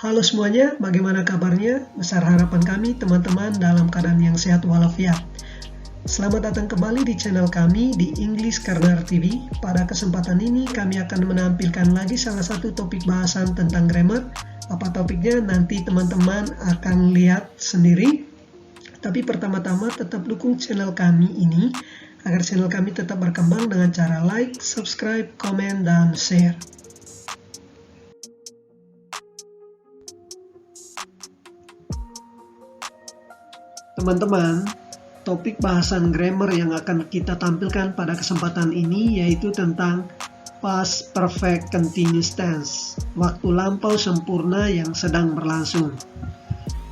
Halo semuanya, bagaimana kabarnya? Besar harapan kami teman-teman dalam keadaan yang sehat walafiat. Selamat datang kembali di channel kami di English Corner TV. Pada kesempatan ini kami akan menampilkan lagi salah satu topik bahasan tentang grammar. Apa topiknya nanti teman-teman akan lihat sendiri. Tapi pertama-tama tetap dukung channel kami ini agar channel kami tetap berkembang dengan cara like, subscribe, komen, dan share. Teman-teman, topik bahasan grammar yang akan kita tampilkan pada kesempatan ini yaitu tentang past perfect continuous tense, waktu lampau sempurna yang sedang berlangsung.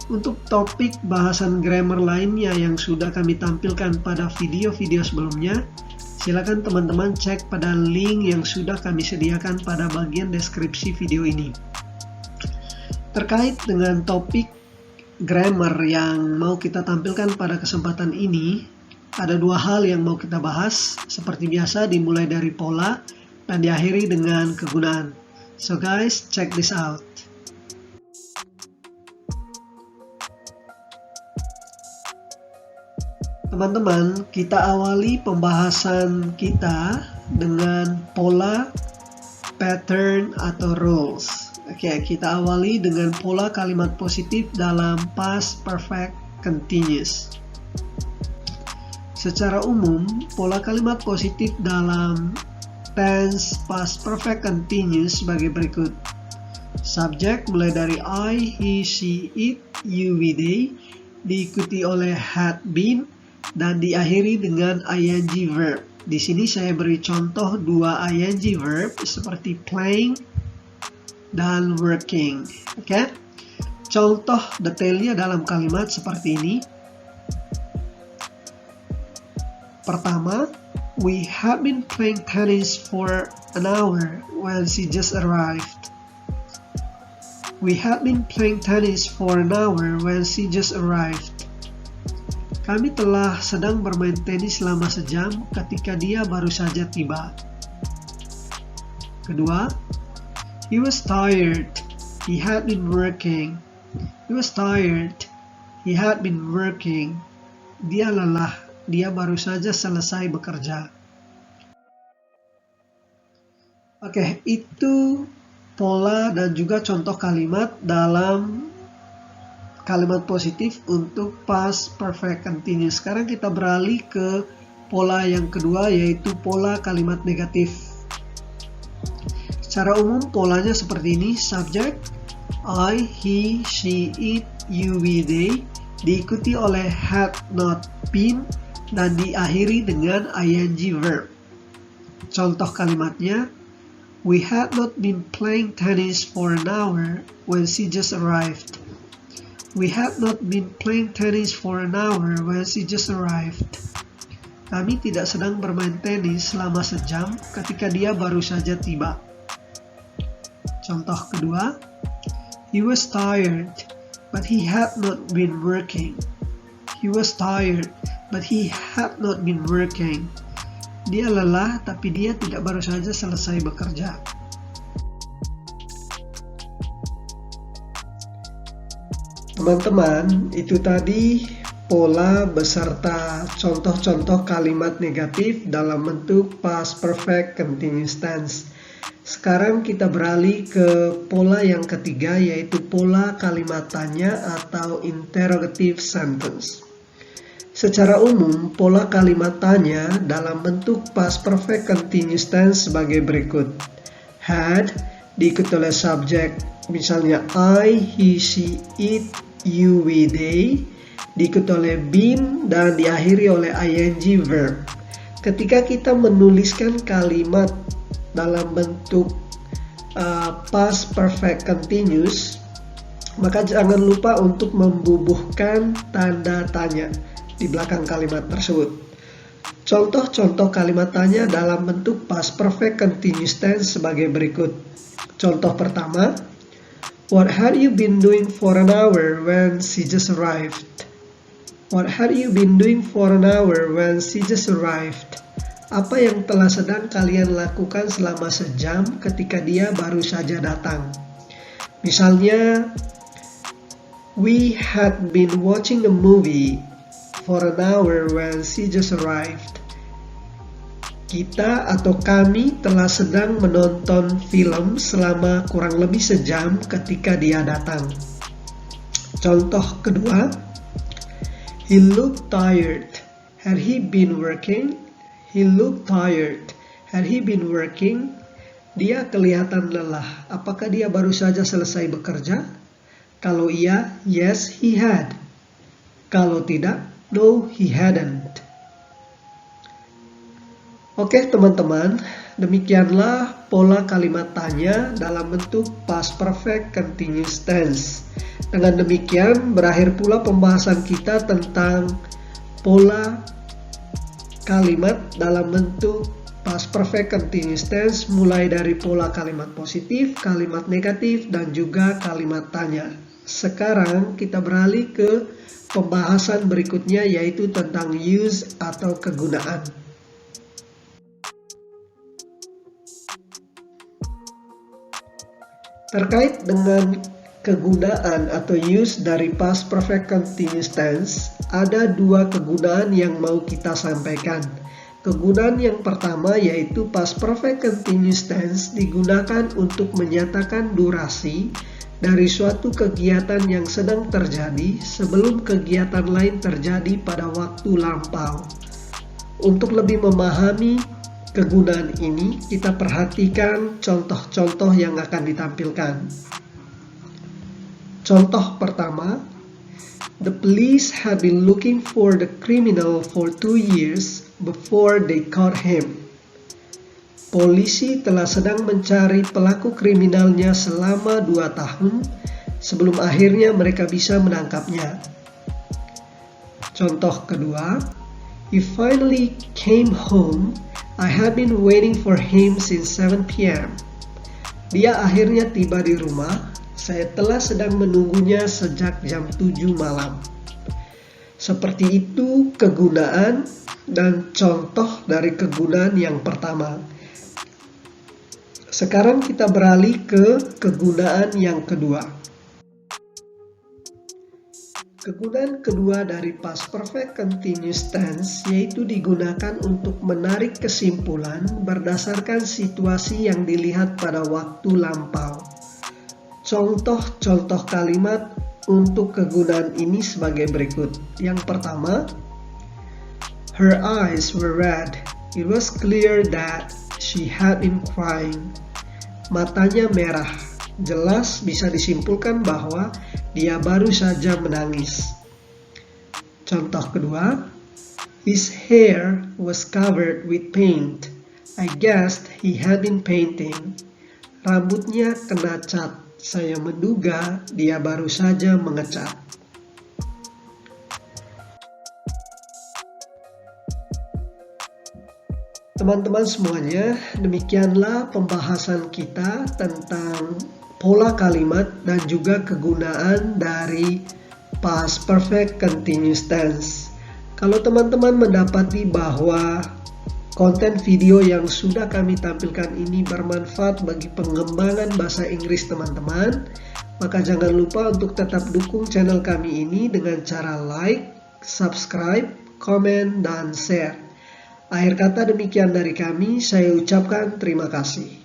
Untuk topik bahasan grammar lainnya yang sudah kami tampilkan pada video-video sebelumnya, silakan teman-teman cek pada link yang sudah kami sediakan pada bagian deskripsi video ini. Terkait dengan topik grammar yang mau kita tampilkan pada kesempatan ini, ada dua hal yang mau kita bahas. Seperti biasa, dimulai dari pola dan diakhiri dengan kegunaan. So guys, check this out. Teman-teman, kita awali pembahasan kita dengan pola, pattern, atau rules. Oke, kita awali dengan pola kalimat positif dalam past perfect continuous. Secara umum, pola kalimat positif dalam tense past perfect continuous sebagai berikut. Subjek mulai dari I, he, she, it, you, we, they, diikuti oleh had been, dan diakhiri dengan ing verb. Di sini saya beri contoh dua ing verb seperti playing dan working. Oke. Contoh detailnya dalam kalimat seperti ini. Pertama, we have been playing tennis for an hour when she just arrived. We have been playing tennis for an hour when she just arrived. Kami telah sedang bermain tenis selama sejam ketika dia baru saja tiba. Kedua, he was tired. He had been working. He was tired. He had been working. Dia lelah. Dia baru saja selesai bekerja. Oke, itu pola dan juga contoh kalimat dalam kalimat positif untuk past perfect continuous. Sekarang kita beralih ke pola yang kedua, yaitu pola kalimat negatif. Secara umum polanya seperti ini. Subjek I, he, she, it, you, we, they, diikuti oleh had not been, dan diakhiri dengan ing verb. Contoh kalimatnya, we had not been playing tennis for an hour when she just arrived. We had not been playing tennis for an hour when she just arrived. Kami tidak sedang bermain tenis selama sejam ketika dia baru saja tiba. Contoh kedua, he was tired, but he had not been working. He was tired, but he had not been working. Dia lelah, tapi dia tidak baru saja selesai bekerja. Teman-teman, itu tadi pola beserta contoh-contoh kalimat negatif dalam bentuk past perfect continuous tense. Sekarang kita beralih ke pola yang ketiga, yaitu pola kalimat tanya atau interrogative sentence. Secara umum, pola kalimat tanya dalam bentuk past perfect continuous tense sebagai berikut. Had diikuti oleh subjek, misalnya I, he, she, it, you, we, they, diikuti oleh been, dan diakhiri oleh ing verb. Ketika kita menuliskan kalimat dalam bentuk past perfect continuous, maka jangan lupa untuk membubuhkan tanda tanya di belakang kalimat tersebut. Contoh-contoh kalimat tanya dalam bentuk past perfect continuous tense sebagai berikut. Contoh pertama, what had you been doing for an hour when she just arrived? What had you been doing for an hour when she just arrived? Apa yang telah sedang kalian lakukan selama sejam ketika dia baru saja datang? Misalnya, we had been watching a movie for an hour when she just arrived. Kita atau kami telah sedang menonton film selama kurang lebih sejam ketika dia datang. Contoh kedua, he looked tired. Had he been working? He looked tired. Had he been working? Dia kelihatan lelah. Apakah dia baru saja selesai bekerja? Kalau iya, yes, he had. Kalau tidak, no, he hadn't. Oke teman-teman, demikianlah pola kalimat tanya dalam bentuk past perfect continuous tense. Dengan demikian, berakhir pula pembahasan kita tentang pola kalimat dalam bentuk past perfect continuous tense, mulai dari pola kalimat positif, kalimat negatif, dan juga kalimat tanya. Sekarang kita beralih ke pembahasan berikutnya, yaitu tentang use atau kegunaan. Terkait dengan kegunaan atau use dari past perfect continuous tense, ada dua kegunaan yang mau kita sampaikan. Kegunaan yang pertama yaitu past perfect continuous tense digunakan untuk menyatakan durasi dari suatu kegiatan yang sedang terjadi sebelum kegiatan lain terjadi pada waktu lampau. Untuk lebih memahami kegunaan ini, kita perhatikan contoh-contoh yang akan ditampilkan. Contoh pertama, the police have been looking for the criminal for 2 years before they caught him. Polisi telah sedang mencari pelaku kriminalnya selama 2 tahun sebelum akhirnya mereka bisa menangkapnya. Contoh kedua, he finally came home. I had been waiting for him since 7 p.m. Dia akhirnya tiba di rumah. Saya telah sedang menunggunya sejak jam 7 malam. Seperti itu kegunaan dan contoh dari kegunaan yang pertama. Sekarang kita beralih ke kegunaan yang kedua. Kegunaan kedua dari past perfect continuous tense yaitu digunakan untuk menarik kesimpulan berdasarkan situasi yang dilihat pada waktu lampau. Contoh-contoh kalimat untuk kegunaan ini sebagai berikut. Yang pertama, her eyes were red. It was clear that she had been crying. Matanya merah. Jelas bisa disimpulkan bahwa dia baru saja menangis. Contoh kedua, his hair was covered with paint. I guessed he had been painting. Rambutnya kena cat. Saya menduga dia baru saja mengecat. Teman-teman semuanya, demikianlah pembahasan kita tentang pola kalimat dan juga kegunaan dari past perfect continuous tense. Kalau teman-teman mendapati bahwa konten video yang sudah kami tampilkan ini bermanfaat bagi pengembangan bahasa Inggris teman-teman, maka jangan lupa untuk tetap dukung channel kami ini dengan cara like, subscribe, komen, dan share. Akhir kata demikian dari kami, saya ucapkan terima kasih.